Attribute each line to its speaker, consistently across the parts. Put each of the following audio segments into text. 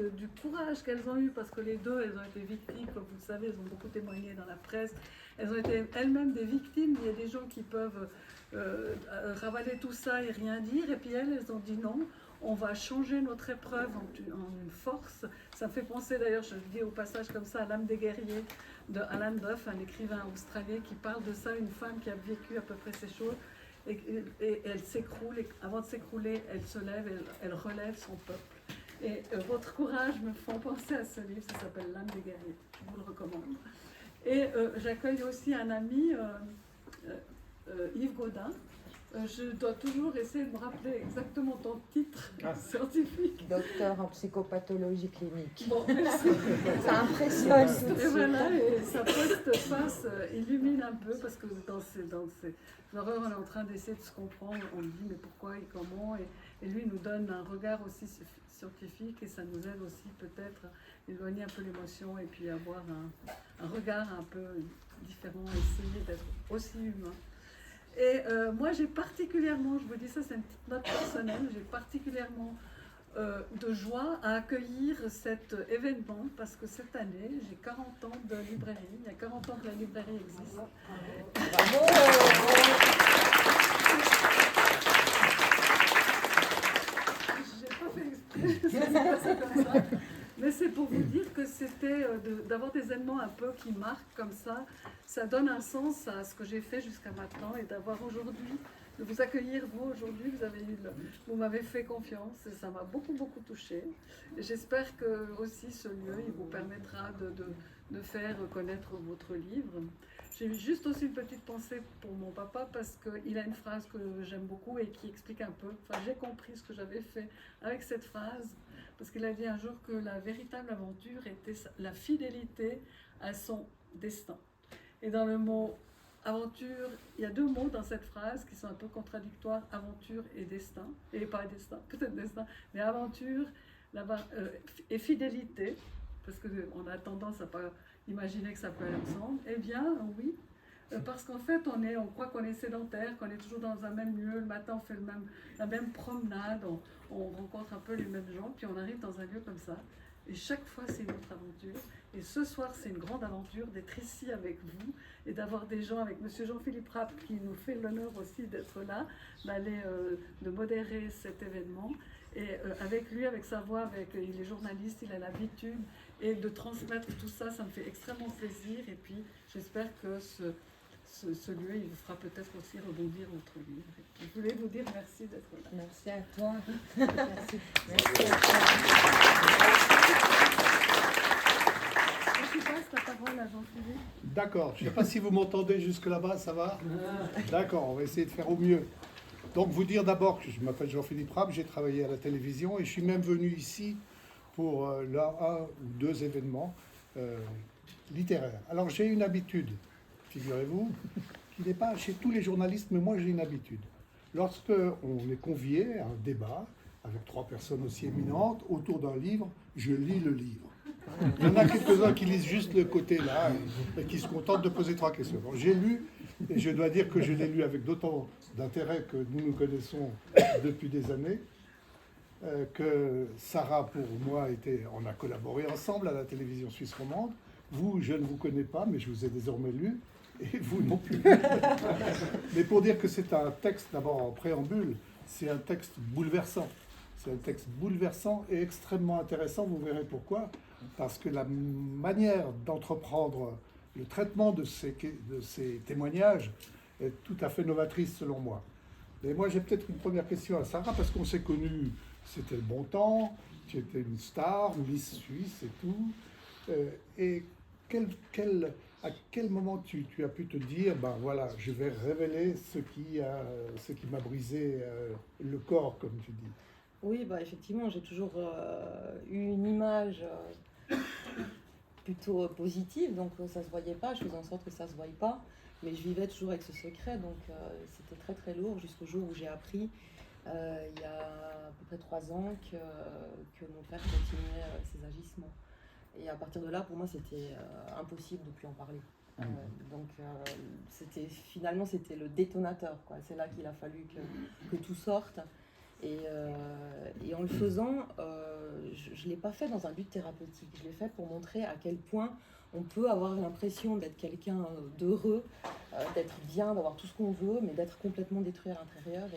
Speaker 1: du courage qu'elles ont eu, parce que les deux, elles ont été victimes, comme vous le savez, elles ont beaucoup témoigné dans la presse. Elles ont été elles-mêmes des victimes. Il y a des gens qui peuvent ravaler tout ça et rien dire. Et puis elles ont dit non, on va changer notre épreuve en une force. Ça me fait penser d'ailleurs, je le dis au passage comme ça, à L'âme des guerriers de Alan Duff, un écrivain australien qui parle de ça, une femme qui a vécu à peu près ces choses. Et elle s'écroule, et avant de s'écrouler, elle se lève, elle relève son peuple. Et votre courage me fait penser à ce livre, ça s'appelle L'âme des guerriers, je vous le recommande. Et j'accueille aussi un ami, Yves Gaudin. Je dois toujours essayer de me rappeler exactement ton titre scientifique.
Speaker 2: Docteur en psychopathologie clinique.
Speaker 1: Bon, merci.
Speaker 2: Ça impressionne tout de
Speaker 1: Et
Speaker 2: suite.
Speaker 1: voilà, et sa postface illumine un peu, parce que dans ces horreurs, on est en train d'essayer de se comprendre. On dit mais pourquoi et comment, et lui nous donne un regard aussi scientifique, et ça nous aide aussi peut-être à éloigner un peu l'émotion et puis avoir un regard un peu différent, essayer d'être aussi humain. Et moi j'ai particulièrement, je vous dis ça, c'est une petite note personnelle, j'ai particulièrement de joie à accueillir cet événement, parce que cette année j'ai 40 ans de librairie, il y a 40 ans que la librairie existe.
Speaker 2: Bravo.
Speaker 1: J'ai pas fait exprès, ça s'est passé comme ça. Mais c'est pour vous dire que c'était d'avoir des événements un peu qui marquent comme ça donne un sens à ce que j'ai fait jusqu'à maintenant, et d'avoir aujourd'hui, de vous accueillir vous aujourd'hui, vous m'avez fait confiance et ça m'a beaucoup touchée. Et j'espère que aussi ce lieu, il vous permettra de faire connaître votre livre. J'ai juste aussi une petite pensée pour mon papa, parce qu'il a une phrase que j'aime beaucoup et qui explique un peu, enfin j'ai compris ce que j'avais fait avec cette phrase, parce qu'il a dit un jour que la véritable aventure était la fidélité à son destin. Et dans le mot aventure, il y a deux mots dans cette phrase qui sont un peu contradictoires, aventure et destin, et pas destin, peut-être destin, mais aventure et fidélité, parce qu'on a tendance à pas imaginer que ça peut aller ensemble. Eh bien, oui, parce qu'en fait, on croit qu'on est sédentaire, qu'on est toujours dans un même lieu, le matin on fait la même promenade, on rencontre un peu les mêmes gens, puis on arrive dans un lieu comme ça, et chaque fois c'est une autre aventure. Et ce soir, c'est une grande aventure d'être ici avec vous et d'avoir des gens, avec M. Jean-Philippe Rapp, qui nous fait l'honneur aussi d'être là, de modérer cet événement. Et avec lui, avec sa voix, il est journaliste, il a l'habitude, et de transmettre tout ça, ça me fait extrêmement plaisir. Et puis, j'espère que ce lieu, il vous fera peut-être aussi rebondir votre livre. Et puis, je voulais vous dire merci d'être là.
Speaker 2: Merci à toi.
Speaker 1: Merci.
Speaker 2: Merci à toi.
Speaker 1: Je passe la parole à Jean-Philippe.
Speaker 3: D'accord, je ne sais pas si vous m'entendez jusque là-bas, ça va? D'accord, on va essayer de faire au mieux. Donc vous dire d'abord que je m'appelle Jean-Philippe Rapp, j'ai travaillé à la télévision et je suis même venu ici pour un ou deux événements littéraires. Alors j'ai une habitude, figurez-vous, qui n'est pas chez tous les journalistes, mais moi j'ai une habitude. Lorsque on est convié à un débat avec trois personnes aussi éminentes autour d'un livre, je lis le livre. Il y en a quelques-uns qui lisent juste le côté là et qui se contentent de poser trois questions. Bon, j'ai lu, et je dois dire que je l'ai lu avec d'autant d'intérêt que nous nous connaissons depuis des années, que Sarah, pour moi, on a collaboré ensemble à la télévision suisse romande. Vous, je ne vous connais pas, mais je vous ai désormais lu, et vous non plus. Mais pour dire que c'est un texte, d'abord en préambule, c'est un texte bouleversant. C'est un texte bouleversant et extrêmement intéressant, vous verrez pourquoi. Parce que la manière d'entreprendre le traitement de ces témoignages est tout à fait novatrice selon moi. Et moi j'ai peut-être une première question à Sarah, parce qu'on s'est connus, c'était le bon temps, tu étais une star, Miss Suisse et tout. Et à quel moment tu as pu te dire, ben voilà, je vais révéler ce qui m'a brisé le corps, comme tu dis?
Speaker 2: Oui, bah, effectivement, j'ai toujours eu une image plutôt positive, donc ça se voyait pas, je faisais en sorte que ça se voyait pas, mais je vivais toujours avec ce secret, donc c'était très lourd jusqu'au jour où j'ai appris, il y a à peu près 3 ans, que mon père continuait ses agissements. Et à partir de là, pour moi, c'était impossible de plus en parler. Donc finalement, c'était le détonateur, quoi. C'est là qu'il a fallu que tout sorte. Et en le faisant, je ne l'ai pas fait dans un but thérapeutique. Je l'ai fait pour montrer à quel point on peut avoir l'impression d'être quelqu'un d'heureux, d'être bien, d'avoir tout ce qu'on veut, mais d'être complètement détruit à l'intérieur.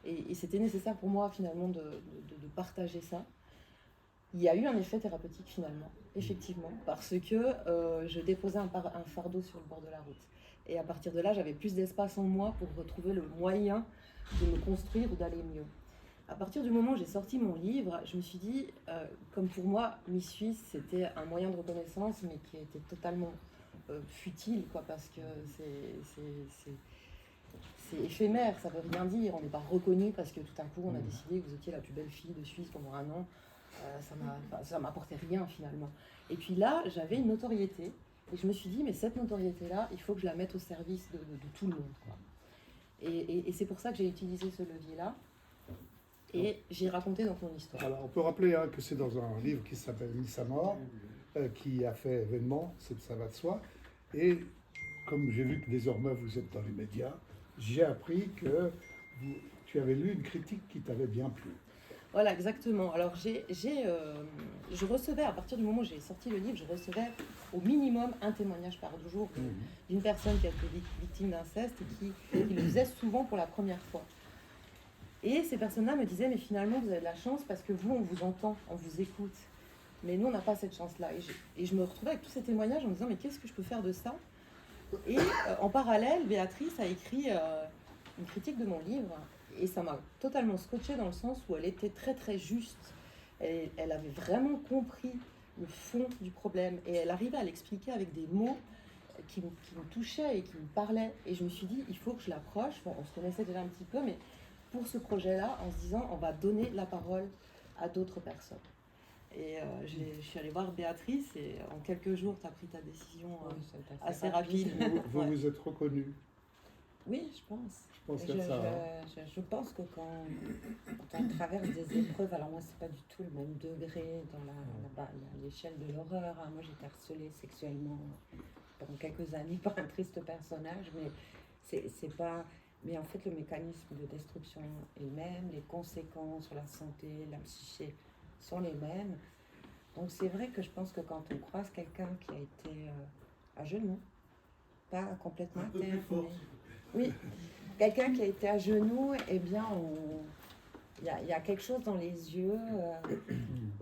Speaker 2: Et c'était nécessaire pour moi finalement de partager ça. Il y a eu un effet thérapeutique finalement, effectivement, parce que je déposais un fardeau sur le bord de la route. Et à partir de là, j'avais plus d'espace en moi pour retrouver le moyen de me construire ou d'aller mieux. À partir du moment où j'ai sorti mon livre, je me suis dit, comme pour moi, Miss Suisse, c'était un moyen de reconnaissance, mais qui était totalement futile, quoi, parce que c'est éphémère, ça veut rien dire. On n'est pas reconnu parce que tout à coup, on a décidé que vous étiez la plus belle fille de Suisse pendant un an. Ça m'apportait rien, finalement. Et puis là, j'avais une notoriété, et je me suis dit, mais cette notoriété-là, il faut que je la mette au service de tout le monde, quoi. Et c'est pour ça que j'ai utilisé ce levier-là. Et j'ai raconté donc mon histoire.
Speaker 3: Alors, on peut rappeler que c'est dans un livre qui s'appelle Miss à mort, qui a fait événement, ça va de soi. Et comme j'ai vu que désormais vous êtes dans les médias, j'ai appris que tu avais lu une critique qui t'avait bien plu.
Speaker 2: Voilà, exactement. Alors, je recevais, à partir du moment où j'ai sorti le livre, je recevais au minimum un témoignage par jour d'une personne qui a été victime d'inceste et qui le faisait souvent pour la première fois. Et ces personnes-là me disaient, mais finalement, vous avez de la chance parce que vous, on vous entend, on vous écoute. Mais nous, on n'a pas cette chance-là. Et je me retrouvais avec tous ces témoignages en me disant, mais qu'est-ce que je peux faire de ça? Et en parallèle, Béatrice a écrit une critique de mon livre. Et ça m'a totalement scotché dans le sens où elle était très très juste. Elle avait vraiment compris le fond du problème. Et elle arrivait à l'expliquer avec des mots qui me touchaient et qui me parlaient. Et je me suis dit, il faut que je l'approche. Bon, on se connaissait déjà un petit peu, mais pour ce projet-là, en se disant, on va donner la parole à d'autres personnes. Et je suis allée voir Béatrice et en quelques jours, tu as pris ta décision assez rapide.
Speaker 3: Vous êtes reconnue?
Speaker 4: Oui, je pense.
Speaker 3: Je
Speaker 4: pense que quand on traverse des épreuves, alors moi, c'est pas du tout le même degré il y a l'échelle de l'horreur. Hein. Moi, j'ai été harcelée sexuellement pendant quelques années par un triste personnage, mais c'est pas... Mais en fait, le mécanisme de destruction est le même, les conséquences sur la santé, la psyché sont les mêmes. Donc c'est vrai que je pense que quand on croise quelqu'un qui a été à genoux, pas complètement à terre, mais... Oui, quelqu'un qui a été à genoux, eh bien, il y a quelque chose dans les yeux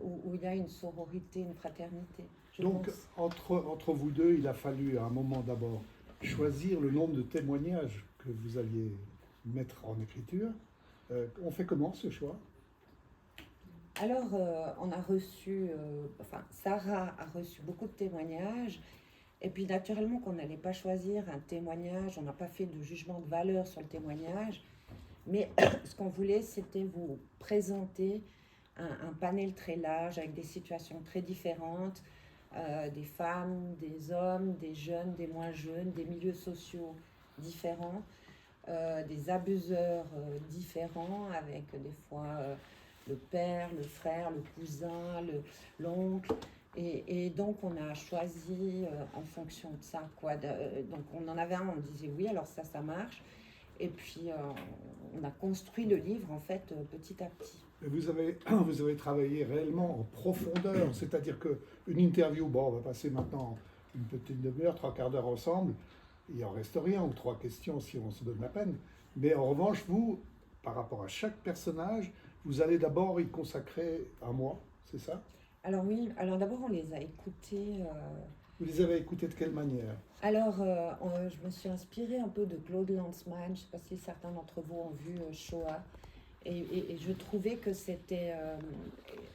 Speaker 4: où il y a une sororité, une fraternité.
Speaker 3: Donc, entre vous deux, il a fallu à un moment d'abord choisir le nombre de témoignages que vous alliez mettre en écriture. On fait comment ce choix?
Speaker 4: Alors, on a reçu, Sarah a reçu beaucoup de témoignages. Et puis naturellement qu'on n'allait pas choisir un témoignage, on n'a pas fait de jugement de valeur sur le témoignage, mais ce qu'on voulait, c'était vous présenter un panel très large avec des situations très différentes, des femmes, des hommes, des jeunes, des moins jeunes, des milieux sociaux différents, des abuseurs différents avec des fois le père, le frère, le cousin, l'oncle. Et donc, on a choisi en fonction de ça, quoi. Donc, on en avait un, on disait oui, alors ça marche. Et puis, on a construit le livre, en fait, petit à petit.
Speaker 3: Et vous avez travaillé réellement en profondeur, c'est-à-dire qu'une interview, bon, on va passer maintenant une petite demi-heure, 3/4 d'heure ensemble, il en reste rien, ou 3 questions si on se donne la peine. Mais en revanche, vous, par rapport à chaque personnage, vous allez d'abord y consacrer un mois, c'est ça?
Speaker 4: Alors oui, alors d'abord on les a écoutés.
Speaker 3: Vous les avez écoutés de quelle manière?
Speaker 4: Alors je me suis inspirée un peu de Claude Lanzmann, je ne sais pas si certains d'entre vous ont vu Shoah, et je trouvais que c'était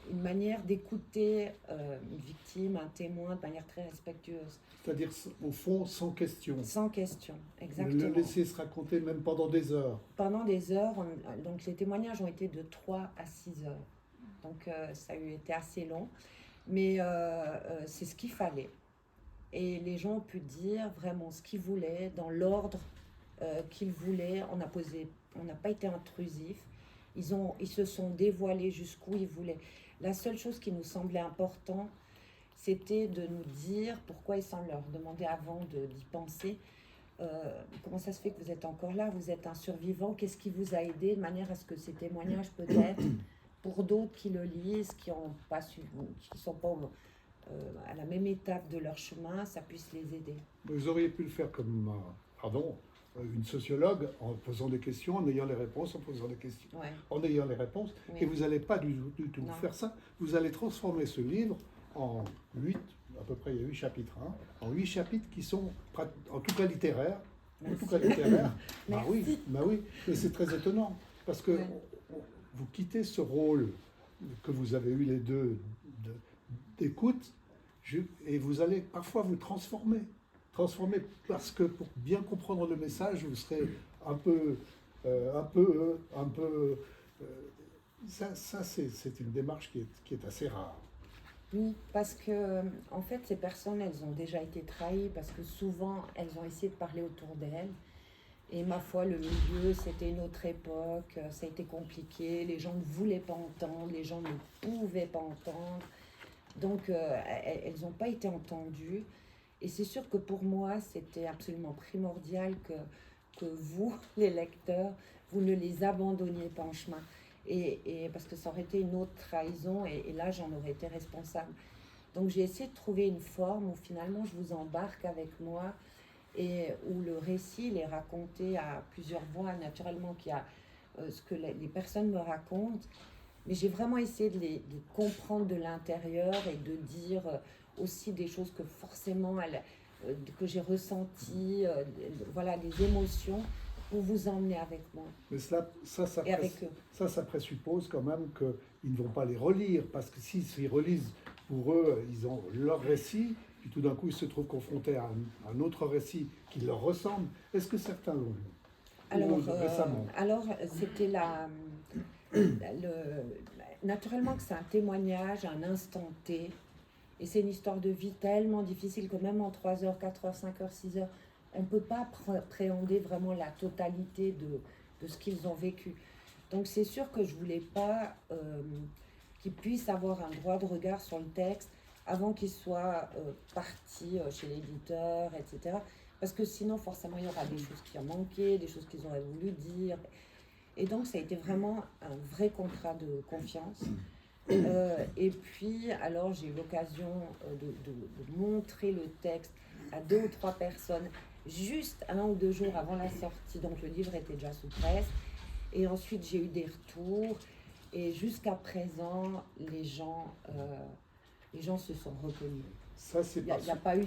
Speaker 4: une manière d'écouter une victime, un témoin de manière très respectueuse.
Speaker 3: C'est-à-dire au fond sans question.
Speaker 4: Sans question, exactement.
Speaker 3: Le laisser se raconter même pendant des heures.
Speaker 4: Pendant des heures, donc les témoignages ont été de 3 à 6 heures. Donc ça a été assez long, mais c'est ce qu'il fallait. Et les gens ont pu dire vraiment ce qu'ils voulaient, dans l'ordre qu'ils voulaient. On n'a pas été intrusif. Ils se sont dévoilés jusqu'où ils voulaient. La seule chose qui nous semblait important, c'était de nous dire pourquoi, et sans leur demander avant d'y penser, comment ça se fait que vous êtes encore là, vous êtes un survivant, qu'est-ce qui vous a aidé, de manière à ce que ces témoignages peut-être, pour d'autres qui le lisent, qui ont pas su, qui sont pas à la même étape de leur chemin, ça puisse les aider.
Speaker 3: Vous auriez pu le faire comme, une sociologue, en posant des questions, en ayant les réponses, en posant des questions,
Speaker 4: Ouais.
Speaker 3: en ayant les réponses,
Speaker 4: Oui.
Speaker 3: et vous n'allez pas du tout
Speaker 4: Non.
Speaker 3: faire ça. Vous allez transformer ce livre en 8, à peu près il y a 8 chapitres, hein, en 8 chapitres qui sont en tout cas littéraires. En tout cas littéraires. Bah oui, mais c'est très étonnant, parce que
Speaker 4: Ouais.
Speaker 3: vous quittez ce rôle que vous avez eu les deux d'écoute, et vous allez parfois vous transformer, parce que pour bien comprendre le message, vous serez un peu, ça c'est une démarche qui est assez rare.
Speaker 4: Oui, parce que en fait, ces personnes, elles ont déjà été trahies parce que souvent, elles ont essayé de parler autour d'elles. Et ma foi, le milieu, c'était une autre époque, ça a été compliqué, les gens ne voulaient pas entendre, les gens ne pouvaient pas entendre. Donc, elles n'ont pas été entendues. Et c'est sûr que pour moi, c'était absolument primordial que vous, les lecteurs, vous ne les abandonniez pas en chemin. Et parce que ça aurait été une autre trahison, et là, j'en aurais été responsable. Donc, j'ai essayé de trouver une forme où finalement, je vous embarque avec moi et où le récit il est raconté à plusieurs voix, naturellement, qu'il y a ce que les personnes me racontent. Mais j'ai vraiment essayé de les comprendre de l'intérieur et de dire aussi des choses que forcément que j'ai ressenties, voilà, des émotions, pour vous emmener avec moi
Speaker 3: Mais
Speaker 4: et avec eux.
Speaker 3: ça présuppose quand même qu'ils ne vont pas les relire, parce que s'ils relisent, pour eux, ils ont leur récit, puis tout d'un coup, ils se trouvent confrontés à un autre récit qui leur ressemble. Est-ce que certains l'ont lu récemment?
Speaker 4: Alors, c'était naturellement que c'est un témoignage, un instant T, et c'est une histoire de vie tellement difficile que même en 3 heures, 4 heures, 5 heures, 6 heures, on ne peut pas appréhender vraiment la totalité de ce qu'ils ont vécu. Donc c'est sûr que je ne voulais pas qu'ils puissent avoir un droit de regard sur le texte avant qu'il soit parti chez l'éditeur, etc. Parce que sinon, forcément, il y aura des choses qui ont manqué, des choses qu'ils auraient voulu dire. Et donc, ça a été vraiment un vrai contrat de confiance. Et puis, alors, j'ai eu l'occasion de montrer le texte à 2 ou 3 personnes juste 1 ou 2 jours avant la sortie. Donc, le livre était déjà sous presse. Et ensuite, j'ai eu des retours. Et jusqu'à présent, les gens se sont reconnus.
Speaker 3: Ça, c'est
Speaker 4: Il n'y a pas eu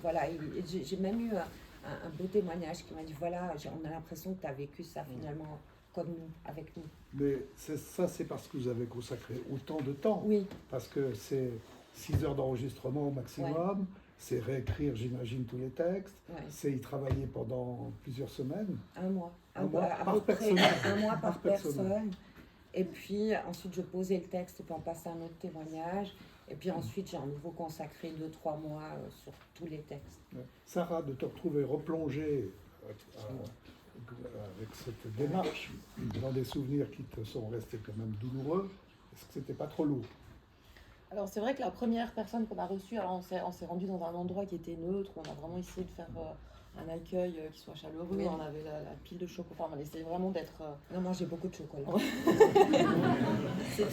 Speaker 4: voilà, j'ai même eu un beau témoignage qui m'a dit, voilà, on a l'impression que tu as vécu ça finalement comme nous, avec nous.
Speaker 3: Mais c'est parce que vous avez consacré autant de temps.
Speaker 4: Oui.
Speaker 3: Parce que c'est 6 heures d'enregistrement au maximum, c'est réécrire, j'imagine, tous les textes, c'est y travailler pendant plusieurs semaines.
Speaker 4: 1 mois.
Speaker 3: Un mois
Speaker 4: à
Speaker 3: par
Speaker 4: peu près
Speaker 3: personne.
Speaker 4: 1 mois par personne. Et puis ensuite, je posais le texte, puis on passait à un autre témoignage. Et puis ensuite, j'ai à nouveau consacré 2-3 mois sur tous les textes.
Speaker 3: Sarah, de te retrouver replongée avec cette démarche dans des souvenirs qui te sont restés quand même douloureux, est-ce que c'était pas trop lourd?
Speaker 2: Alors c'est vrai que la première personne qu'on a reçue, alors on s'est rendu dans un endroit qui était neutre, où on a vraiment essayé de faire un accueil qui soit chaleureux,
Speaker 4: Oui.
Speaker 2: on avait la pile de chocolat, enfin on essayait vraiment d'être...
Speaker 4: Non, moi j'ai beaucoup de chocolat.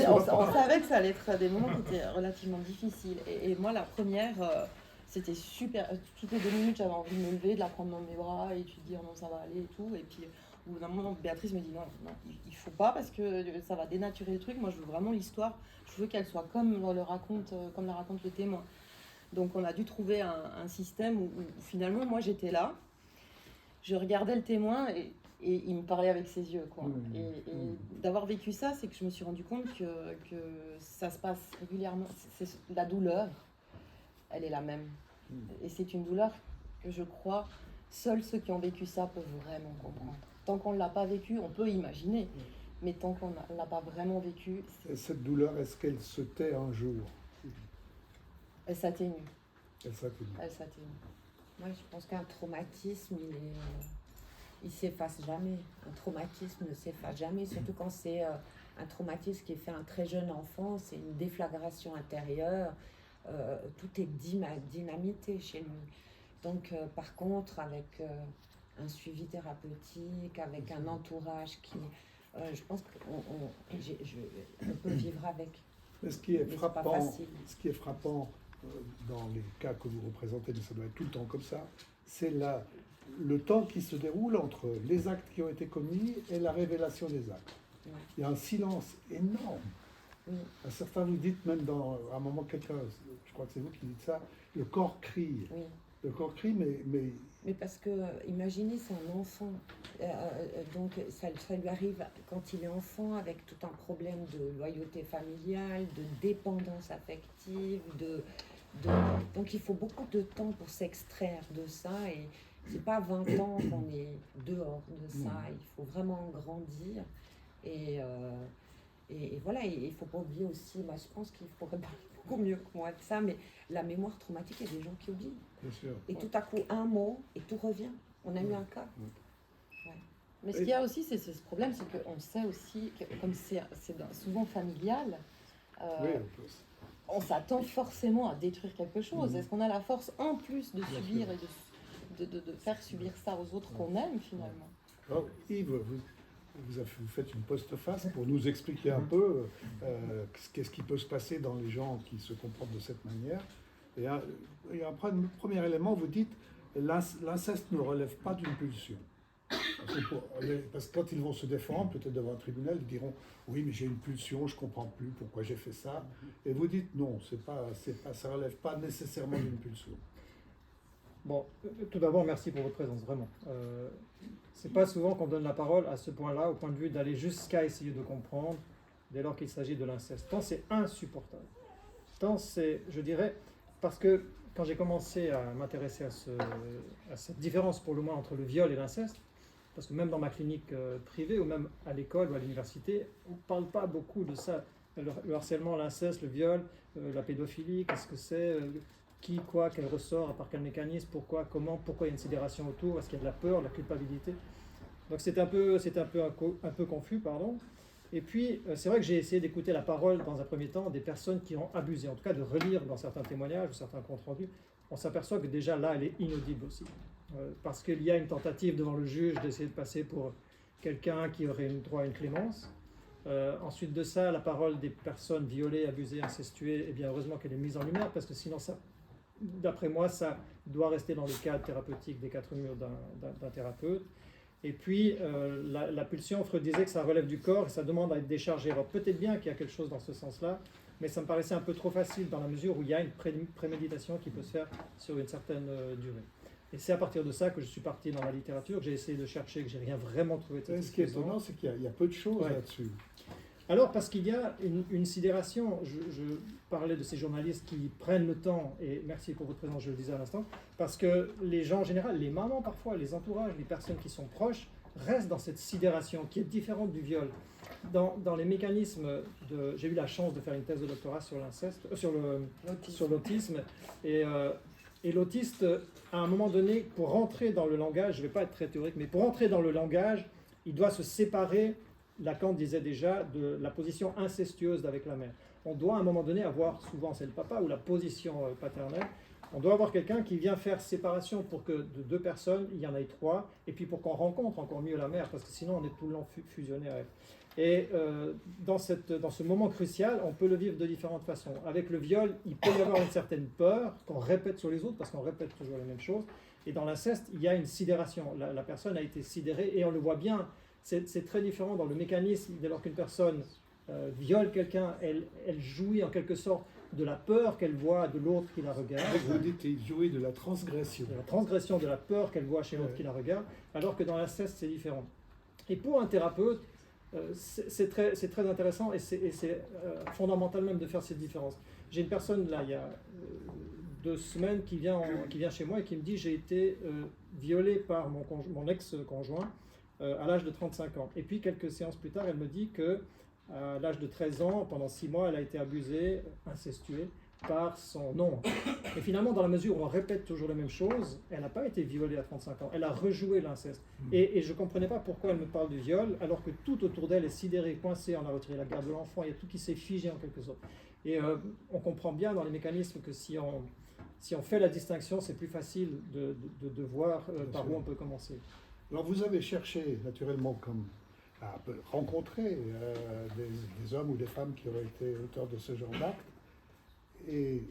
Speaker 2: on savait que ça allait être des moments qui étaient relativement difficiles. Et moi la première, c'était super, toutes les 2 minutes j'avais envie de me lever, de la prendre dans mes bras et puis de dire non ça va aller et tout. Et puis au bout d'un moment Béatrice me dit non, il faut pas parce que ça va dénaturer le truc, moi je veux vraiment l'histoire, je veux qu'elle soit comme la raconte le témoin. Donc on a dû trouver un système où finalement moi j'étais là, je regardais le témoin et il me parlait avec ses yeux, quoi. Et d'avoir vécu ça, c'est que je me suis rendu compte que ça se passe régulièrement. La douleur, elle est la même. Et c'est une douleur que je crois, seuls ceux qui ont vécu ça peuvent vraiment comprendre. Tant qu'on ne l'a pas vécu, on peut imaginer. Mais tant qu'on ne l'a pas vraiment vécu...
Speaker 3: Et cette douleur, est-ce qu'elle se tait un jour?
Speaker 2: Elle s'atténue.
Speaker 3: Elle s'atténue.
Speaker 2: Elle s'atténue.
Speaker 4: Moi, je pense qu'un traumatisme, il s'efface jamais. Un traumatisme ne s'efface jamais, surtout quand c'est un traumatisme qui est fait à un très jeune enfant, c'est une déflagration intérieure. Tout est dynamité chez lui. Donc, par contre, avec un suivi thérapeutique, avec un entourage qui, je pense qu'on peut vivre avec.
Speaker 3: Mais ce qui est
Speaker 4: Mais c'est pas
Speaker 3: frappant,
Speaker 4: facile.
Speaker 3: dans les cas que vous représentez, mais ça doit être tout le temps comme ça, c'est le temps qui se déroule entre les actes qui ont été commis et la révélation des actes.
Speaker 4: Ouais.
Speaker 3: Il y a un silence énorme.
Speaker 4: Oui.
Speaker 3: À certains, vous dites même à un moment, quelqu'un, je crois que c'est vous qui dites ça, le corps crie.
Speaker 4: Oui.
Speaker 3: Le corps crie, mais
Speaker 4: Mais parce que, imaginez, c'est un enfant. Donc, ça lui arrive quand il est enfant, avec tout un problème de loyauté familiale, de dépendance affective, donc il faut beaucoup de temps pour s'extraire de ça. Et c'est pas 20 ans qu'on est dehors de ça. Il faut vraiment grandir. Et voilà, et il faut pas oublier aussi, moi je pense qu'il faudrait parler beaucoup mieux que moi de ça, mais la mémoire traumatique, il y a des gens qui oublient.
Speaker 3: bien sûr.
Speaker 4: Et tout à coup, un mot, et tout revient. On a eu un cas.
Speaker 2: Mais ce qu'il y a aussi, c'est ce problème, c'est qu'on sait aussi, que, comme c'est souvent familial,
Speaker 3: Oui,
Speaker 2: on s'attend forcément à détruire quelque chose.
Speaker 3: Mhm.
Speaker 2: Est-ce qu'on a la force, en plus, de
Speaker 3: Bien
Speaker 2: subir
Speaker 3: sûr.
Speaker 2: et de faire subir ça aux autres qu'on aime, finalement?
Speaker 3: Alors, Yves, vous faites une postface pour nous expliquer un peu qu'est-ce qui peut se passer dans les gens qui se comportent de cette manière. Et après, le premier élément, vous dites l'inceste ne relève pas d'une pulsion. Parce que quand ils vont se défendre, peut-être devant un tribunal, ils diront oui, mais j'ai une pulsion, je comprends plus pourquoi j'ai fait ça. Et vous dites non, ça relève pas nécessairement d'une pulsion.
Speaker 5: Bon, tout d'abord, merci pour votre présence, vraiment. C'est pas souvent qu'on donne la parole à ce point-là, au point de vue d'aller jusqu'à essayer de comprendre, dès lors qu'il s'agit de l'inceste. Tant c'est insupportable. Tant c'est, je dirais, parce que quand j'ai commencé à m'intéresser à cette différence, pour le moins, entre le viol et l'inceste, parce que même dans ma clinique privée, ou même à l'école ou à l'université, on ne parle pas beaucoup de ça. Le harcèlement, l'inceste, le viol, la pédophilie, qu'est-ce que c'est qui, quoi, quel ressort, à part quel mécanisme, pourquoi, comment, pourquoi il y a une sidération autour, est-ce qu'il y a de la peur, de la culpabilité. Donc c'est un peu confus, pardon. Et puis, c'est vrai que j'ai essayé d'écouter la parole, dans un premier temps, des personnes qui ont abusé, en tout cas de relire dans certains témoignages ou certains comptes rendus. On s'aperçoit que déjà là, elle est inaudible aussi. Parce qu'il y a une tentative devant le juge d'essayer de passer pour quelqu'un qui aurait droit à une clémence. Ensuite de ça, la parole des personnes violées, abusées, incestuées, eh bien heureusement qu'elle est mise en lumière, parce que sinon, ça, d'après moi, ça doit rester dans le cadre thérapeutique des quatre murs d'un thérapeute. Et puis, la pulsion, Freud disait que ça relève du corps et ça demande à être déchargé. Alors peut-être bien qu'il y a quelque chose dans ce sens-là, mais ça me paraissait un peu trop facile dans la mesure où il y a une préméditation qui peut se faire sur une certaine durée. Et c'est à partir de ça que je suis parti dans la littérature, que j'ai essayé de chercher, que j'ai rien vraiment trouvé de
Speaker 3: Ce qui est étonnant, c'est qu'il y a peu de choses là-dessus.
Speaker 5: Alors, parce qu'il y a une sidération, je parlais de ces journalistes qui prennent le temps, et merci pour votre présence, je le disais à l'instant, parce que les gens en général, les mamans parfois, les entourages, les personnes qui sont proches, restent dans cette sidération qui est différente du viol. Dans les mécanismes j'ai eu la chance de faire une thèse de doctorat sur l'inceste, sur l'autisme, et l'autiste, à un moment donné, pour rentrer dans le langage, je ne vais pas être très théorique, mais pour rentrer dans le langage, il doit se séparer, Lacan disait déjà, de la position incestueuse avec la mère. On doit à un moment donné avoir, souvent c'est le papa ou la position paternelle, on doit avoir quelqu'un qui vient faire séparation pour que de deux personnes, il y en ait trois, et puis pour qu'on rencontre encore mieux la mère, parce que sinon on est tout le long fusionné à elle. Et dans ce moment crucial, on peut le vivre de différentes façons. Avec le viol, il peut y avoir une certaine peur qu'on répète sur les autres, parce qu'on répète toujours les mêmes choses. Et dans l'inceste, il y a une sidération. La personne a été sidérée, et on le voit bien. C'est très différent dans le mécanisme. Dès lors qu'une personne viole quelqu'un, elle jouit en quelque sorte de la peur qu'elle voit de l'autre qui la regarde.
Speaker 3: Vous dites jouer de la transgression.
Speaker 5: De la transgression, de la peur qu'elle voit chez l'autre qui la regarde, alors que dans l'inceste, c'est différent. Et pour un thérapeute, c'est très intéressant et c'est fondamental même de faire cette différence. J'ai une personne là, il y a 2 semaines, qui vient chez moi et qui me dit j'ai été violée par mon ex-conjoint à l'âge de 35 ans. Et puis quelques séances plus tard, elle me dit que à l'âge de 13 ans, pendant 6 mois, elle a été abusée, incestuée par son oncle. Et finalement, dans la mesure où on répète toujours les mêmes choses, elle n'a pas été violée à 35 ans, elle a rejoué l'inceste. Et je ne comprenais pas pourquoi elle me parle du viol, alors que tout autour d'elle est sidéré, coincé, on a retiré la garde de l'enfant, il y a tout qui s'est figé en quelque sorte. Et on comprend bien dans les mécanismes que si si on fait la distinction, c'est plus facile de voir par où on peut commencer.
Speaker 3: Alors vous avez cherché naturellement comme à rencontrer des hommes ou des femmes qui auraient été auteurs de ce genre d'actes. Et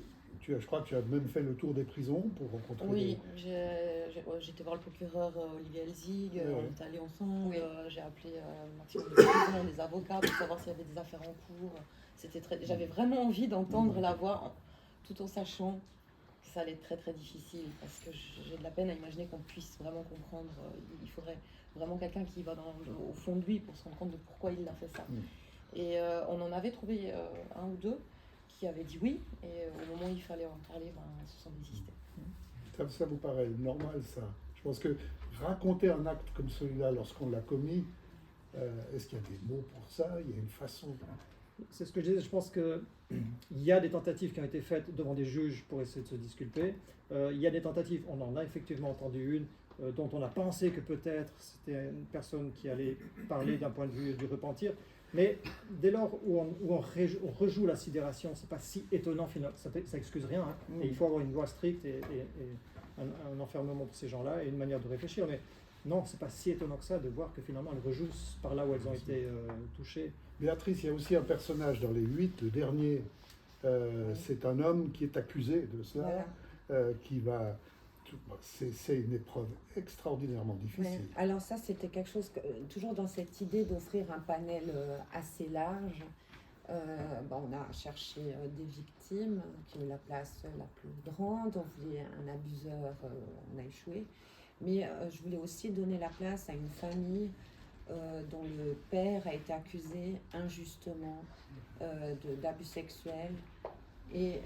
Speaker 3: je crois que tu as même fait le tour des prisons pour rencontrer
Speaker 2: Oui, j'étais voir le procureur Olivier Elzig,
Speaker 3: Ouais.
Speaker 2: on est allés ensemble,
Speaker 4: Oui.
Speaker 2: J'ai appelé un maximum de prisons, des avocats pour savoir s'il y avait des affaires en cours. J'avais vraiment envie d'entendre la voix, tout en sachant que ça allait être très très difficile, parce que j'ai de la peine à imaginer qu'on puisse vraiment comprendre. Il faudrait vraiment quelqu'un qui va au fond de lui pour se rendre compte de pourquoi il a fait ça. Et on en avait trouvé un ou deux qui avaient dit oui, et au moment où il fallait en parler, ils se sont désistés.
Speaker 3: Ça vous paraît normal, ça? Je pense que raconter un acte comme celui-là lorsqu'on l'a commis, est-ce qu'il y a des mots pour ça? Il y a une façon?
Speaker 5: C'est ce que je disais, je pense qu'il y a des tentatives qui ont été faites devant des juges pour essayer de se disculper. Il y a des tentatives, on en a effectivement entendu une, dont on a pensé que peut-être c'était une personne qui allait parler d'un point de vue du repentir. Mais dès lors où on rejoue la sidération, c'est pas si étonnant finalement, ça excuse rien. Hein. Et il faut avoir une loi stricte et un enfermement pour ces gens-là et une manière de réfléchir. Mais non, c'est pas si étonnant que ça de voir que finalement elles rejouent par là où elles ont été touchées.
Speaker 3: Béatrice, il y a aussi un personnage dans les 8, le dernier, c'est un homme qui est accusé de cela, qui va... C'est une épreuve extraordinairement difficile.
Speaker 4: Ouais. Alors ça, c'était quelque chose, toujours dans cette idée d'offrir un panel assez large. On a cherché des victimes qui ont la place la plus grande. On voulait un abuseur, on a échoué. Mais je voulais aussi donner la place à une famille dont le père a été accusé injustement d'abus sexuels et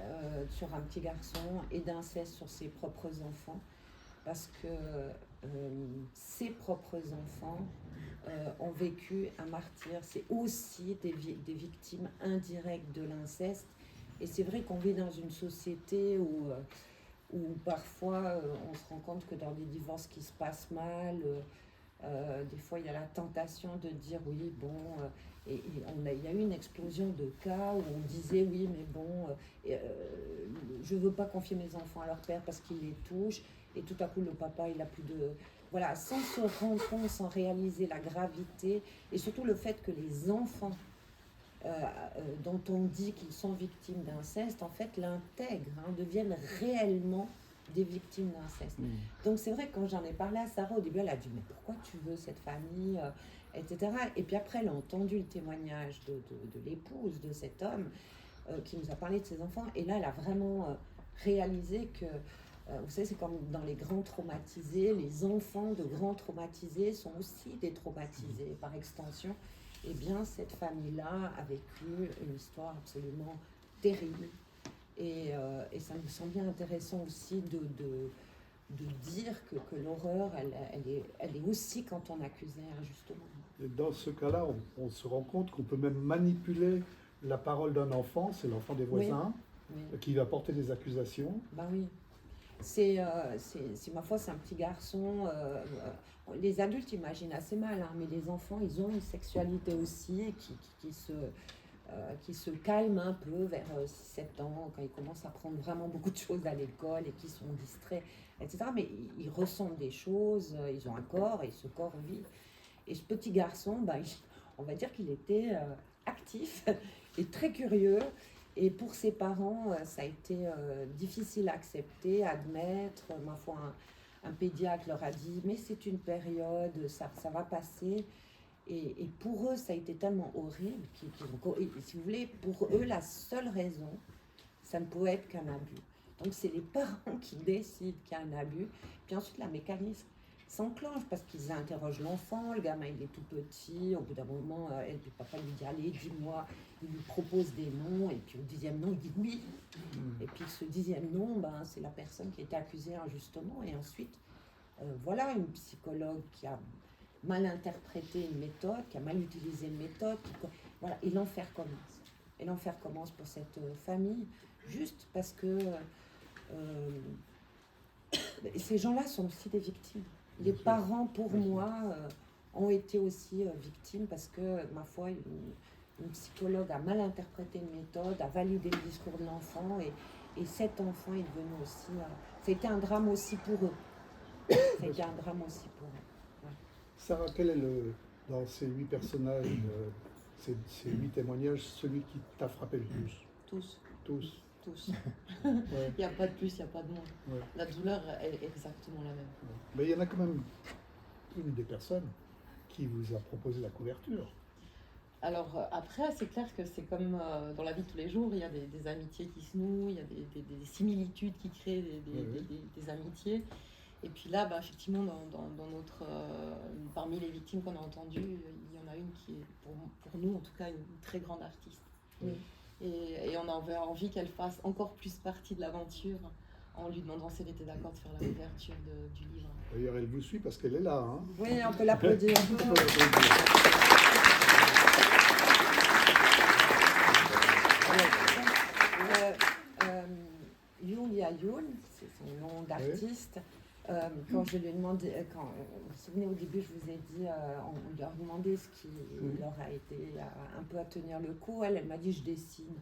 Speaker 4: sur un petit garçon et d'inceste sur ses propres enfants, parce que ses propres enfants ont vécu un martyre. C'est aussi des victimes indirectes de l'inceste. Et c'est vrai qu'on vit dans une société où parfois on se rend compte que dans des divorces qui se passent mal, des fois il y a la tentation de dire oui, bon... il y a eu une explosion de cas où on disait oui, mais bon, je ne veux pas confier mes enfants à leur père parce qu'il les touche, et tout à coup le papa il a plus de... Voilà, sans se rendre compte, sans réaliser la gravité, et surtout le fait que les enfants dont on dit qu'ils sont victimes d'inceste, en fait l'intègrent, deviennent réellement des victimes d'inceste. Donc c'est vrai que quand j'en ai parlé à Sarah, au début elle a dit mais pourquoi tu veux cette famille, etc. Et puis après elle a entendu le témoignage de l'épouse de cet homme qui nous a parlé de ses enfants, et là elle a vraiment réalisé que vous savez, c'est comme dans les grands traumatisés, les enfants de grands traumatisés sont aussi des traumatisés par extension. Eh bien cette famille-là a vécu une histoire absolument terrible. Et ça me semble bien intéressant aussi de dire que l'horreur, elle est aussi quand on accusait injustement.
Speaker 3: Et dans ce cas-là, on se rend compte qu'on peut même manipuler la parole d'un enfant, c'est l'enfant des voisins, qui va porter des accusations.
Speaker 4: Bah oui. C'est ma foi, c'est un petit garçon. Les adultes imaginent assez mal, mais les enfants, ils ont une sexualité aussi qui se calme un peu vers 6-7 ans, quand ils commencent à apprendre vraiment beaucoup de choses à l'école et qui sont distraits, etc. Mais ils ressentent des choses, ils ont un corps et ce corps vit. Et ce petit garçon, on va dire qu'il était actif et très curieux. Et pour ses parents, ça a été difficile à accepter, à admettre. Ma foi, un pédiatre leur a dit « mais c'est une période, ça va passer ». Et pour eux, ça a été tellement horrible et si vous voulez, pour eux, la seule raison, ça ne pouvait être qu'un abus. Donc c'est les parents qui décident qu'il y a un abus. Puis ensuite, la mécanisme s'enclenche parce qu'ils interrogent l'enfant, le gamin il est tout petit, au bout d'un moment, le papa lui dit « allez, dis-moi ». Il lui propose des noms, et puis au 10e nom, il dit oui. Et puis ce 10e nom, c'est la personne qui a été accusée injustement. Et ensuite, voilà une psychologue qui a mal interprété une méthode, qui a mal utilisé une méthode. Voilà, et l'enfer commence. Et l'enfer commence pour cette famille, juste parce que ces gens-là sont aussi des victimes. Les parents, pour moi, ont été aussi victimes parce que, ma foi, une psychologue a mal interprété une méthode, a validé le discours de l'enfant Et cet enfant est devenu aussi... c'était un drame aussi pour eux. C'était un drame aussi pour eux.
Speaker 3: Sarah, quel est dans ces 8 personnages, ces 8 témoignages, celui qui t'a frappé le plus?
Speaker 2: Tous.
Speaker 3: Tous.
Speaker 2: Il n'y a pas de plus, il n'y a pas de moins.
Speaker 3: Ouais.
Speaker 2: La douleur est exactement la même.
Speaker 3: Mais il y en a quand même une des personnes qui vous a proposé la couverture.
Speaker 2: Alors après, c'est clair que c'est comme dans la vie de tous les jours, il y a des amitiés qui se nouent, il y a des similitudes qui créent des amitiés. Et puis là, effectivement, dans notre, parmi les victimes qu'on a entendues, il y en a une qui est, pour nous en tout cas, une très grande artiste.
Speaker 4: Oui.
Speaker 2: Et on avait envie qu'elle fasse encore plus partie de l'aventure en lui demandant si elle était d'accord de faire la couverture du livre.
Speaker 3: D'ailleurs, elle vous suit parce qu'elle est là. Hein.
Speaker 4: Oui, on peut l'applaudir. Yulia Youn, c'est son nom d'artiste. Quand je lui ai demandé, vous vous souvenez au début, je vous ai dit, on lui a demandé ce qui leur a été un peu à tenir le coup. Elle m'a dit je dessine.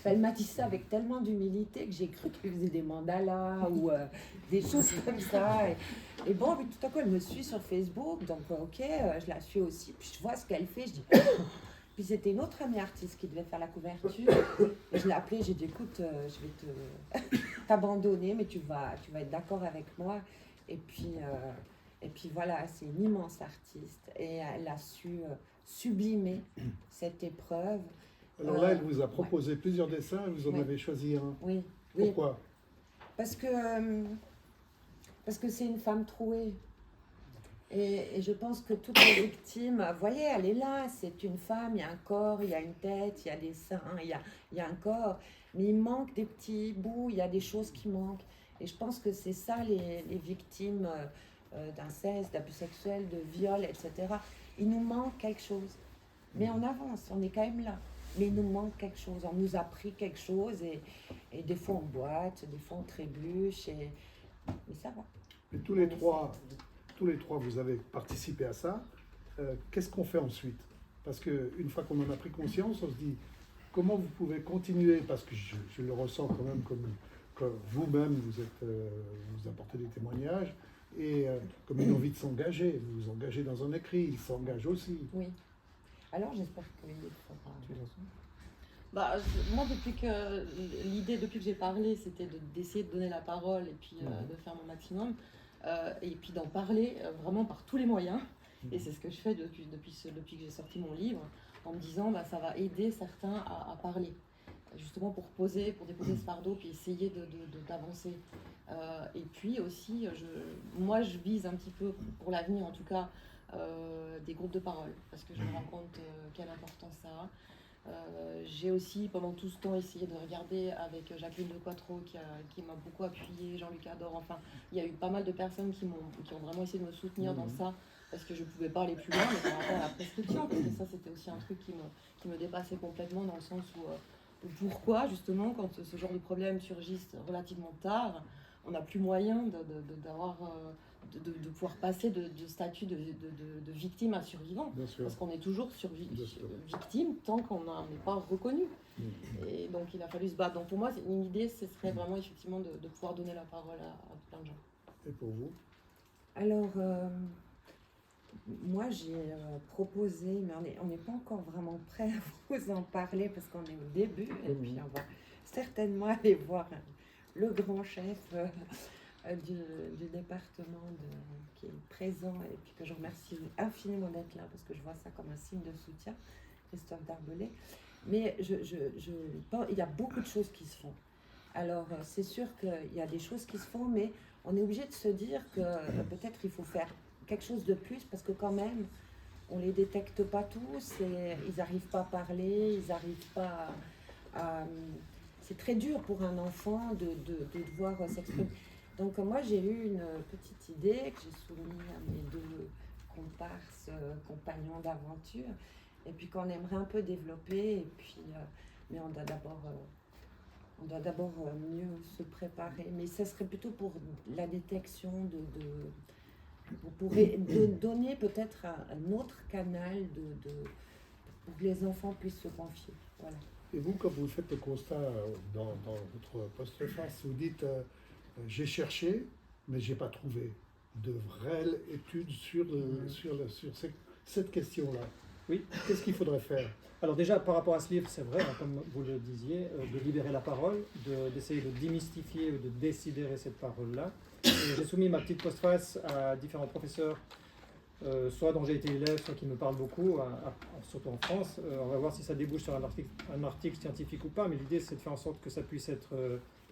Speaker 4: Elle m'a dit ça avec tellement d'humilité que j'ai cru qu'elle faisait des mandalas ou des choses comme ça. Et bon, puis tout à coup, elle me suit sur Facebook, donc ok, je la suis aussi. Puis je vois ce qu'elle fait, je dis. Puis c'était une autre amie artiste qui devait faire la couverture. Et je l'ai appelée, j'ai dit écoute, je vais t'abandonner, mais tu vas être d'accord avec moi. Et puis voilà, c'est une immense artiste et elle a su sublimer cette épreuve.
Speaker 3: Alors là, elle vous a proposé plusieurs dessins et vous en avez choisi un.
Speaker 4: Oui.
Speaker 3: Pourquoi?
Speaker 4: Parce que c'est une femme trouée. Et je pense que toutes les victimes, vous voyez, elle est là, c'est une femme, il y a un corps, il y a une tête, il y a des seins, il y a un corps, mais il manque des petits bouts, il y a des choses qui manquent. Et je pense que c'est ça les victimes d'inceste, d'abus sexuels, de viol, etc. Il nous manque quelque chose. Mais on avance, on est quand même là. Mais il nous manque quelque chose, on nous a pris quelque chose et des fois on boite, des fois on trébuche, mais ça va.
Speaker 3: Et tous les trois, vous avez participé à ça. Qu'est-ce qu'on fait ensuite? Parce qu'une fois qu'on en a pris conscience, on se dit comment vous pouvez continuer, parce que je le ressens quand même comme vous-même, vous apportez des témoignages, et comme une envie de s'engager. Vous vous engagez dans un écrit, il s'engage aussi.
Speaker 4: Oui. Alors j'espère qu'il fera.
Speaker 2: Moi, depuis que j'ai parlé, c'était d'essayer de donner la parole et puis de faire mon maximum. Et puis d'en parler vraiment par tous les moyens. Et c'est ce que je fais depuis que j'ai sorti mon livre, en me disant ça va aider certains à parler. Justement pour déposer ce fardeau, puis essayer d'avancer. Et puis aussi, moi je vise un petit peu, pour l'avenir en tout cas, des groupes de parole, parce que je me rends compte quelle importance ça a. J'ai aussi pendant tout ce temps essayé de regarder avec Jacqueline de Quattro qui m'a beaucoup appuyée, Jean-Luc Ador, enfin il y a eu pas mal de personnes qui ont vraiment essayé de me soutenir dans ça, parce que je ne pouvais pas aller plus loin, mais par rapport à la prescription, parce que ça c'était aussi un truc qui me dépassait complètement, dans le sens où pourquoi justement quand ce genre de problèmes surgissent relativement tard, on n'a plus moyen de pouvoir passer de statut de victime à survivant. Parce qu'on est toujours victime tant qu'on n'est pas reconnu. Et donc il a fallu se battre. Donc pour moi, une idée, ce serait vraiment effectivement de pouvoir donner la parole à plein de gens.
Speaker 3: Et pour vous?
Speaker 4: Alors, moi j'ai proposé, mais on n'est pas encore vraiment prêt à vous en parler parce qu'on est au début. Et puis on va certainement aller voir le grand chef du département qui est présent et puis que je remercie infiniment d'être là parce que je vois ça comme un signe de soutien, Christophe Darbelay. Mais il y a beaucoup de choses qui se font. Alors c'est sûr qu'il y a des choses qui se font, mais on est obligé de se dire que peut-être il faut faire quelque chose de plus parce que quand même on les détecte pas tous et ils n'arrivent pas à parler, ils n'arrivent pas à c'est très dur pour un enfant de devoir s'exprimer. Donc moi j'ai eu une petite idée que j'ai soumise à mes deux comparses, compagnons d'aventure, et puis qu'on aimerait un peu développer, et puis, mais on doit d'abord mieux se préparer. Mais ça serait plutôt pour la détection pour donner peut-être un autre canal pour que les enfants puissent se confier. Voilà.
Speaker 3: Et vous, quand vous faites le constat dans votre postface, vous dites j'ai cherché, mais j'ai pas trouvé de réelle étude sur cette question-là.
Speaker 5: Oui.
Speaker 3: Qu'est-ce qu'il faudrait faire?
Speaker 5: Alors déjà, par rapport à ce livre, c'est vrai, hein, comme vous le disiez, de libérer la parole, d'essayer de démystifier ou de décidérer cette parole-là. Et j'ai soumis ma petite postface à différents professeurs, soit dont j'ai été élève, soit qui me parlent beaucoup, surtout en France. On va voir si ça débouche sur un article scientifique ou pas, mais l'idée c'est de faire en sorte que ça puisse être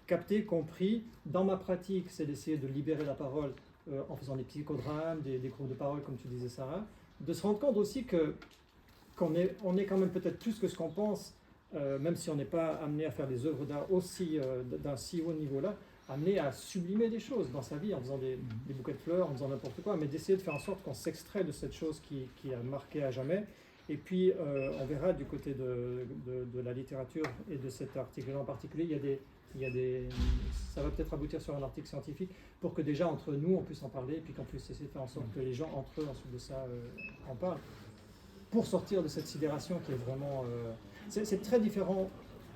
Speaker 5: capté, compris. Dans ma pratique, c'est d'essayer de libérer la parole en faisant des psychodrames, des groupes de parole, comme tu disais Sarah, de se rendre compte aussi qu'on est quand même peut-être plus que ce qu'on pense, même si on n'est pas amené à faire des œuvres d'art aussi d'un si haut niveau-là, amené à sublimer des choses dans sa vie en faisant des bouquets de fleurs, en faisant n'importe quoi, mais d'essayer de faire en sorte qu'on s'extrait de cette chose qui a marqué à jamais. Et puis, on verra du côté de la littérature et de cet article en particulier, ça va peut-être aboutir sur un article scientifique pour que déjà entre nous, on puisse en parler et puis qu'on puisse essayer de faire en sorte que les gens entre eux, ensuite de ça, en parlent. Pour sortir de cette sidération qui est vraiment... c'est très différent.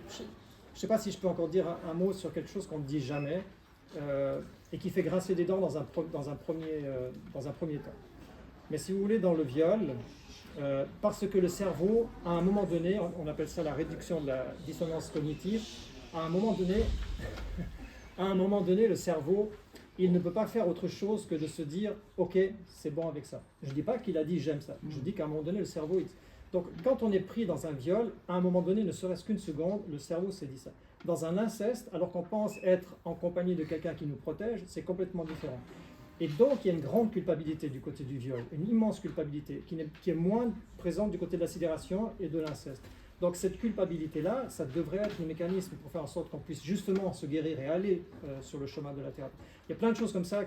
Speaker 5: Je ne sais pas si je peux encore dire un mot sur quelque chose qu'on ne dit jamais et qui fait grincer des dents dans un premier temps. Mais si vous voulez, dans le viol, parce que le cerveau, à un moment donné, on appelle ça la réduction de la dissonance cognitive, à un moment donné, le cerveau, il ne peut pas faire autre chose que de se dire « Ok, c'est bon avec ça ». Je ne dis pas qu'il a dit « J'aime ça ». Je dis qu'à un moment donné, le cerveau... Donc, quand on est pris dans un viol, à un moment donné, ne serait-ce qu'une seconde, le cerveau s'est dit ça. Dans un inceste, alors qu'on pense être en compagnie de quelqu'un qui nous protège, c'est complètement différent. Et donc, il y a une grande culpabilité du côté du viol, une immense culpabilité, qui est moins présente du côté de la sidération et de l'inceste. Donc, cette culpabilité-là, ça devrait être le mécanisme pour faire en sorte qu'on puisse justement se guérir et aller sur le chemin de la thérapie. Il y a plein de choses comme ça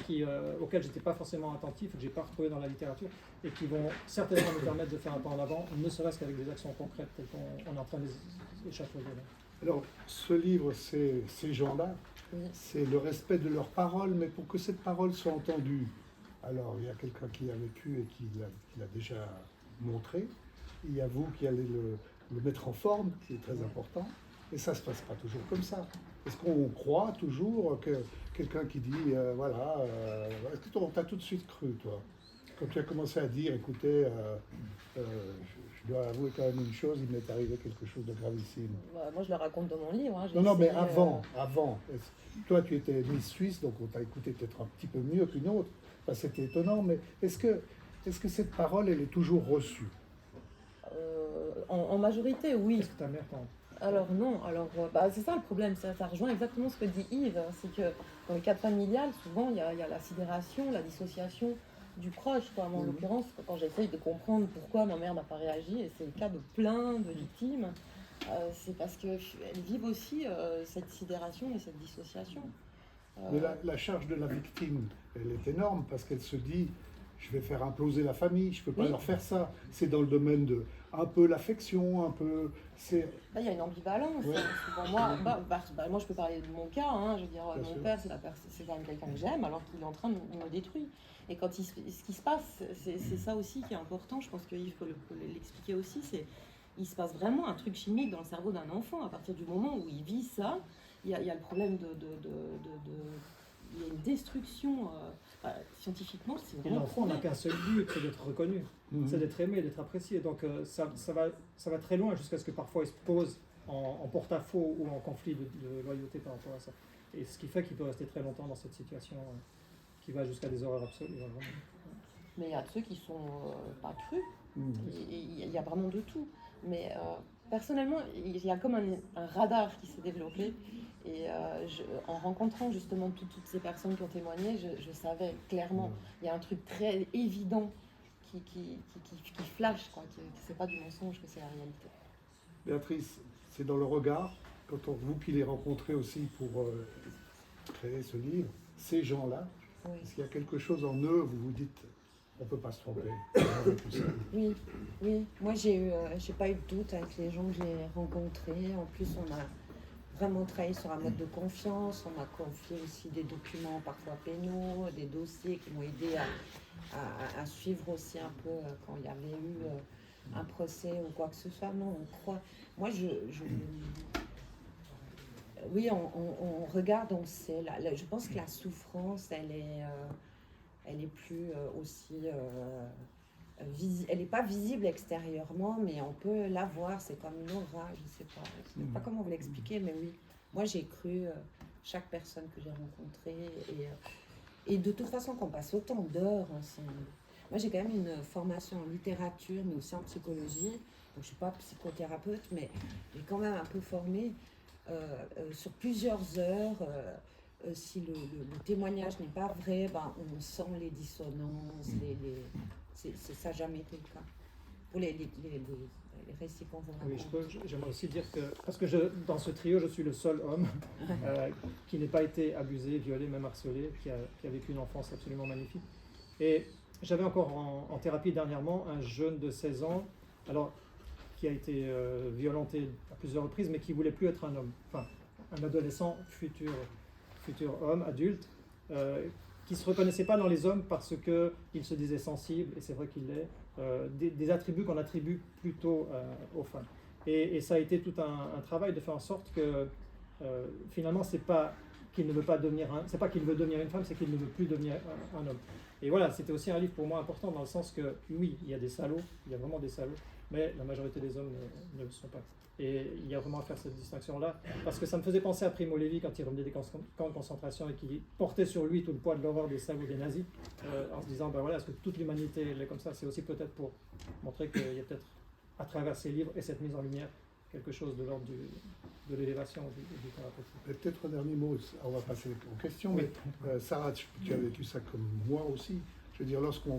Speaker 5: auxquelles je n'étais pas forcément attentif, que je n'ai pas retrouvé dans la littérature, et qui vont certainement nous permettre de faire un pas en avant, ne serait-ce qu'avec des actions concrètes telles qu'on est en train d'échafauder.
Speaker 3: Alors, ce livre, c'est ces gens-là, c'est le respect de leurs paroles, mais pour que cette parole soit entendue, alors il y a quelqu'un qui a vécu et qui l'a déjà montré, il y a vous qui allez le mettre en forme, qui est très important, et ça ne se passe pas toujours comme ça. Est-ce qu'on croit toujours que quelqu'un qui dit, est-ce que t'as tout de suite cru, toi? Quand tu as commencé à dire, écoutez, je dois avouer quand même une chose, il m'est arrivé quelque chose de gravissime.
Speaker 2: Moi, je le raconte dans mon livre. Hein.
Speaker 3: Non, mais avant. Toi, tu étais Miss Suisse, donc on t'a écouté peut-être un petit peu mieux qu'une autre. Enfin, c'était étonnant, mais est-ce que cette parole, elle est toujours reçue?
Speaker 2: En majorité, oui.
Speaker 5: Est-ce que ta mère t'en...
Speaker 2: Alors non, c'est ça le problème, ça rejoint exactement ce que dit Yves, c'est que dans les cas familiales, souvent il y a la sidération, la dissociation du proche, quoi. Moi, en l'occurrence, quand j'essaye de comprendre pourquoi ma mère n'a pas réagi, et c'est le cas de plein de victimes, c'est parce qu'elles vivent aussi cette sidération et cette dissociation.
Speaker 3: Mais la charge de la victime, elle est énorme parce qu'elle se dit, je vais faire imploser la famille, je ne peux pas leur faire ça. C'est dans le domaine de un peu l'affection, un peu...
Speaker 2: Là, il y a une ambivalence.
Speaker 3: Ouais.
Speaker 2: Souvent, moi, je peux parler de mon cas. Hein, je veux dire, mon père, c'est quand même quelqu'un que j'aime, alors qu'il est en train de me détruire. Et quand ce qui se passe, c'est ça aussi qui est important. Je pense que Yves peut l'expliquer aussi. Il se passe vraiment un truc chimique dans le cerveau d'un enfant. À partir du moment où il vit ça, il y a le problème il y a une destruction. Scientifiquement, c'est vraiment...
Speaker 5: Et l'enfant n'a qu'un seul but, c'est d'être reconnu, c'est d'être aimé, d'être apprécié. Donc ça va très loin jusqu'à ce que parfois il se pose en porte-à-faux ou en conflit de loyauté par rapport à ça. Et ce qui fait qu'il peut rester très longtemps dans cette situation qui va jusqu'à des horreurs absolues. Vraiment.
Speaker 2: Mais il y a ceux qui sont pas crus. Il y a vraiment de tout. Mais personnellement, il y a comme un radar qui s'est développé. Et en rencontrant justement toutes ces personnes qui ont témoigné, je savais clairement, il y a un truc très évident qui flash, quoi, que c'est pas du mensonge, que c'est la réalité.
Speaker 3: Béatrice, c'est dans le regard, vous qui les rencontrez aussi pour créer ce livre, ces gens-là, est-ce qu'il y a quelque chose en eux, vous vous dites, on ne peut pas se tromper?
Speaker 4: Oui. Moi, j'ai pas eu de doute avec les gens que j'ai rencontrés. En plus, on a vraiment travaillé sur un mode de confiance. On m'a confié aussi des documents parfois pénaux, des dossiers qui m'ont aidé à suivre aussi un peu quand il y avait eu un procès ou quoi que ce soit. Non, on croit. Moi, oui, on regarde, on sait. Je pense que la souffrance, elle est plus aussi. Elle n'est pas visible extérieurement, mais on peut la voir. C'est comme une aura, je ne sais pas comment vous l'expliquer, mais oui. Moi, j'ai cru chaque personne que j'ai rencontrée. Et de toute façon, qu'on passe autant d'heures ensemble. Moi, j'ai quand même une formation en littérature, mais aussi en psychologie. Donc, je ne suis pas psychothérapeute, mais j'ai quand même un peu formé sur plusieurs heures. Si le témoignage n'est pas vrai, ben, on sent les dissonances, ça n'a jamais été le cas. Pour les récits qu'on vous raconte.
Speaker 5: Oui, j'aimerais aussi dire que, parce que dans ce trio, je suis le seul homme qui n'ait pas été abusé, violé, même harcelé, qui a vécu une enfance absolument magnifique. Et j'avais encore en thérapie dernièrement un jeune de 16 ans, alors qui a été violenté à plusieurs reprises, mais qui ne voulait plus être un homme. Enfin, un adolescent, futur homme, adulte, qui ne se reconnaissait pas dans les hommes parce qu'il se disait sensible, et c'est vrai qu'il l'est, des attributs qu'on attribue plutôt aux femmes. Et ça a été tout un travail de faire en sorte que finalement, c'est pas qu'il ne veut pas devenir c'est pas qu'il veut devenir une femme, c'est qu'il ne veut plus devenir un homme. Et voilà, c'était aussi un livre pour moi important dans le sens que oui, il y a des salauds, il y a vraiment des salauds, mais la majorité des hommes ne le sont pas. Et il y a vraiment à faire cette distinction-là, parce que ça me faisait penser à Primo Levi quand il revenait des camps de concentration et qui portait sur lui tout le poids de l'horreur des salauds des nazis, en se disant, ben voilà, est-ce que toute l'humanité est comme ça? C'est aussi peut-être pour montrer qu'il y a peut-être, à travers ces livres et cette mise en lumière, quelque chose de l'ordre de l'élévation du thérapeutique.
Speaker 3: Peut-être un dernier mot, on va passer aux questions, mais Sarah, tu as vécu ça comme moi aussi. Je veux dire, lorsqu'on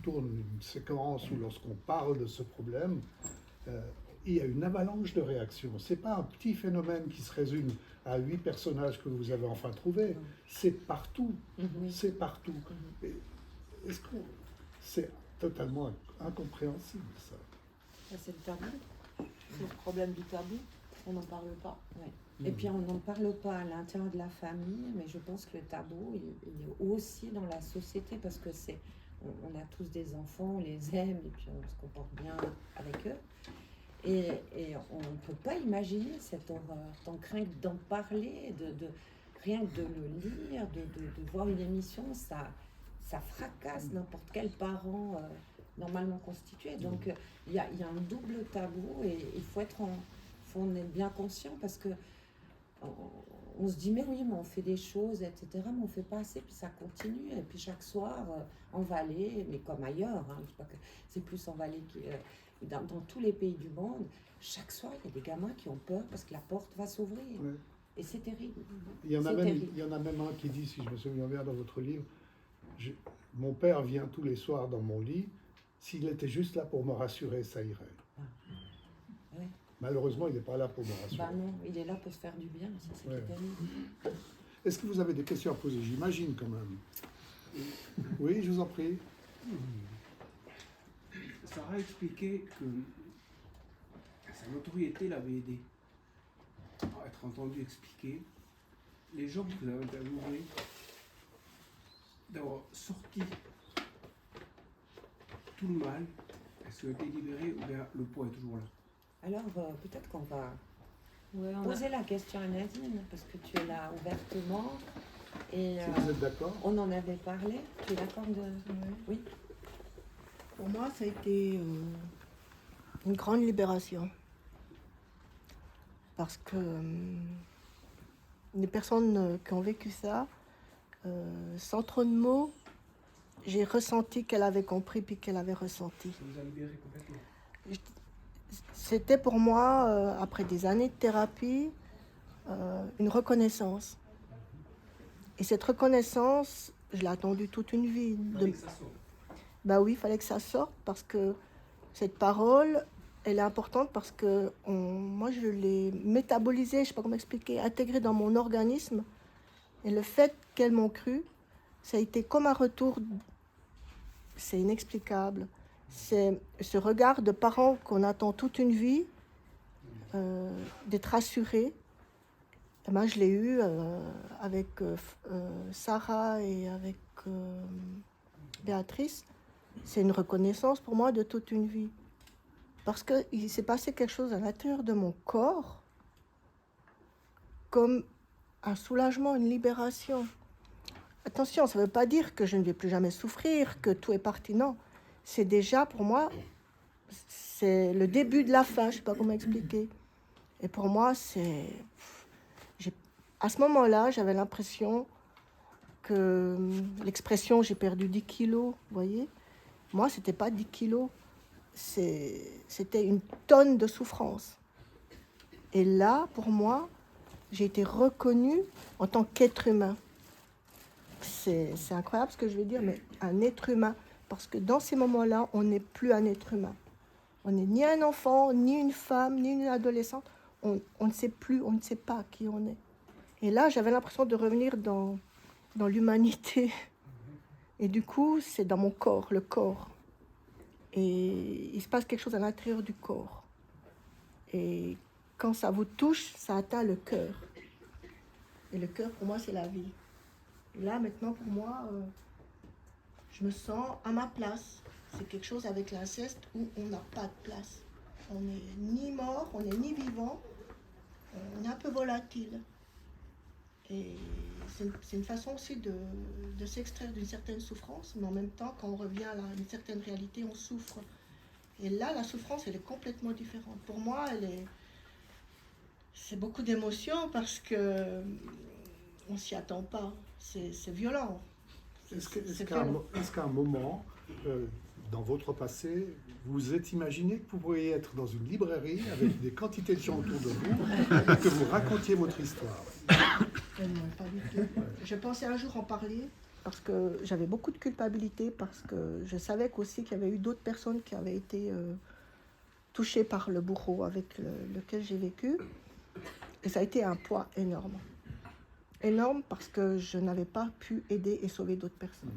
Speaker 3: tourne une séquence ou lorsqu'on parle de ce problème, il y a une avalanche de réactions. Ce n'est pas un petit phénomène qui se résume à 8 personnages que vous avez enfin trouvés. C'est partout. C'est partout. Est-ce que c'est totalement incompréhensible, ça?
Speaker 2: C'est le tabou. C'est le problème du tabou. On n'en parle pas.
Speaker 4: Ouais. Et puis on n'en parle pas à l'intérieur de la famille, mais je pense que le tabou, il est aussi dans la société, parce que on a tous des enfants, on les aime, et puis on se comporte bien avec eux. Et on ne peut pas imaginer cette horreur. Donc rien que d'en parler, rien que de le lire, de voir une émission, ça fracasse n'importe quel parent normalement constitué. Donc il y a un double tabou, et il faut en être bien conscient, parce que on se dit mais oui, mais on fait des choses, etc., mais on ne fait pas assez, puis ça continue. Et puis chaque soir en Valais, mais comme ailleurs, hein, je sais pas que c'est plus en Valais dans tous les pays du monde, chaque soir il y a des gamins qui ont peur parce que la porte va s'ouvrir.
Speaker 3: Ouais.
Speaker 4: Et c'est terrible.
Speaker 3: Il y en a même un qui dit, si je me souviens bien dans votre livre, mon père vient tous les soirs dans mon lit, s'il était juste là pour me rassurer, ça irait.
Speaker 4: Ouais.
Speaker 3: Malheureusement, il n'est pas là pour me rassurer.
Speaker 4: Bah non, il est là pour se faire du bien, c'est ce qui est terrible.
Speaker 3: Est-ce que vous avez des questions à poser? J'imagine quand même. Oui, je vous en prie.
Speaker 6: Sarah a expliqué que sa notoriété l'avait aidé à être entendu expliquer. Les gens que vous avez interviewés, d'avoir sorti tout le mal, est-ce qu'ils ont été libérés ou bien le poids est toujours là?
Speaker 4: Alors peut-être qu'on va poser la question à Nadine, parce que tu es là ouvertement. Et
Speaker 3: Si vous êtes d'accord.
Speaker 4: on en avait parlé. Tu es d'accord Oui.
Speaker 7: Pour moi, ça a été une grande libération. Parce que les personnes qui ont vécu ça, sans trop de mots, j'ai ressenti qu'elle avait compris puis qu'elle avait ressenti.
Speaker 6: Ça vous a libéré complètement?
Speaker 7: C'était pour moi, après des années de thérapie, une reconnaissance. Et cette reconnaissance, je l'ai attendue toute une vie.
Speaker 6: Fallait que ça sorte.
Speaker 7: Bah oui, il fallait que ça sorte, parce que cette parole, elle est importante, parce que moi, je l'ai métabolisée, je ne sais pas comment expliquer, intégrée dans mon organisme. Et le fait qu'elles m'ont cru, ça a été comme un retour, c'est inexplicable. C'est ce regard de parents qu'on attend toute une vie, d'être rassurés. Et moi, je l'ai eu avec Sarah et avec Béatrice. C'est une reconnaissance pour moi de toute une vie. parce qu'il s'est passé quelque chose à l'intérieur de mon corps, comme un soulagement, une libération. Attention, ça ne veut pas dire que je ne vais plus jamais souffrir, que tout est parti, non. C'est déjà, pour moi, c'est le début de la fin, je ne sais pas comment expliquer. Et pour moi, à ce moment-là, j'avais l'impression que l'expression « j'ai perdu 10 kilos », vous voyez, moi, ce n'était pas 10 kilos, c'était une tonne de souffrance. Et là, pour moi, j'ai été reconnue en tant qu'être humain. C'est incroyable ce que je vais dire, mais un être humain. Parce que dans ces moments-là, on n'est plus un être humain. On n'est ni un enfant, ni une femme, ni une adolescente. On ne sait plus, on ne sait pas qui on est. Et là, j'avais l'impression de revenir dans l'humanité. Et du coup, c'est dans mon corps, le corps. Et il se passe quelque chose à l'intérieur du corps. Et quand ça vous touche, ça atteint le cœur. Et le cœur, pour moi, c'est la vie. Et là, maintenant, pour moi, je me sens à ma place. C'est quelque chose avec l'inceste où on n'a pas de place. On n'est ni mort, on n'est ni vivant, on est un peu volatile. Et c'est une façon aussi de s'extraire d'une certaine souffrance, mais en même temps, quand on revient à une certaine réalité, on souffre. Et là, la souffrance, elle est complètement différente. Pour moi, c'est beaucoup d'émotions parce que on s'y attend pas. C'est violent.
Speaker 3: Est-ce qu'à un moment, dans votre passé, vous vous êtes imaginé que vous pourriez être dans une librairie avec des quantités de gens autour de vous et que vous racontiez votre histoire?
Speaker 7: Non, pas du tout. Je pensais un jour en parler parce que j'avais beaucoup de culpabilité, parce que je savais qu'aussi qu'il y avait eu d'autres personnes qui avaient été touchées par le bourreau avec lequel j'ai vécu. Et ça a été un poids énorme. Énorme parce que je n'avais pas pu aider et sauver d'autres personnes.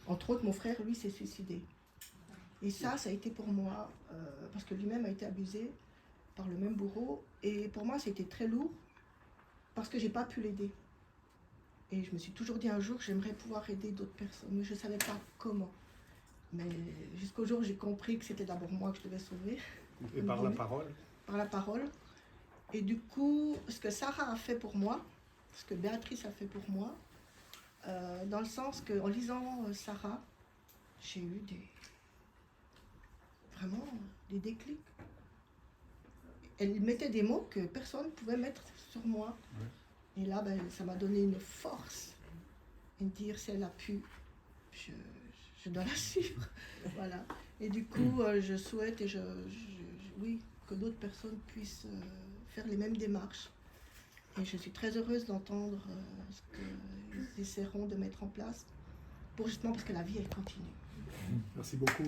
Speaker 7: Entre autres, mon frère, lui, s'est suicidé. Et ça a été pour moi, parce que lui-même a été abusé par le même bourreau. Et pour moi, c'était très lourd parce que je n'ai pas pu l'aider. Et je me suis toujours dit un jour, j'aimerais pouvoir aider d'autres personnes, mais je ne savais pas comment. Mais jusqu'au jour où j'ai compris que c'était d'abord moi que je devais sauver.
Speaker 3: Et par la parole?
Speaker 7: Par la parole. Et du coup, ce que Sarah a fait pour moi, ce que Béatrice a fait pour moi, dans le sens qu'en lisant Sarah, j'ai eu vraiment des déclics. Elle mettait des mots que personne ne pouvait mettre sur moi. Ouais. Et là, ça m'a donné une force. Et me dire, si elle a pu, je dois la suivre. Voilà. Et du coup, je souhaite oui, que d'autres personnes puissent faire les mêmes démarches. Et je suis très heureuse d'entendre ce qu'ils essaieront de mettre en place, justement parce que la vie, elle continue.
Speaker 3: Merci beaucoup.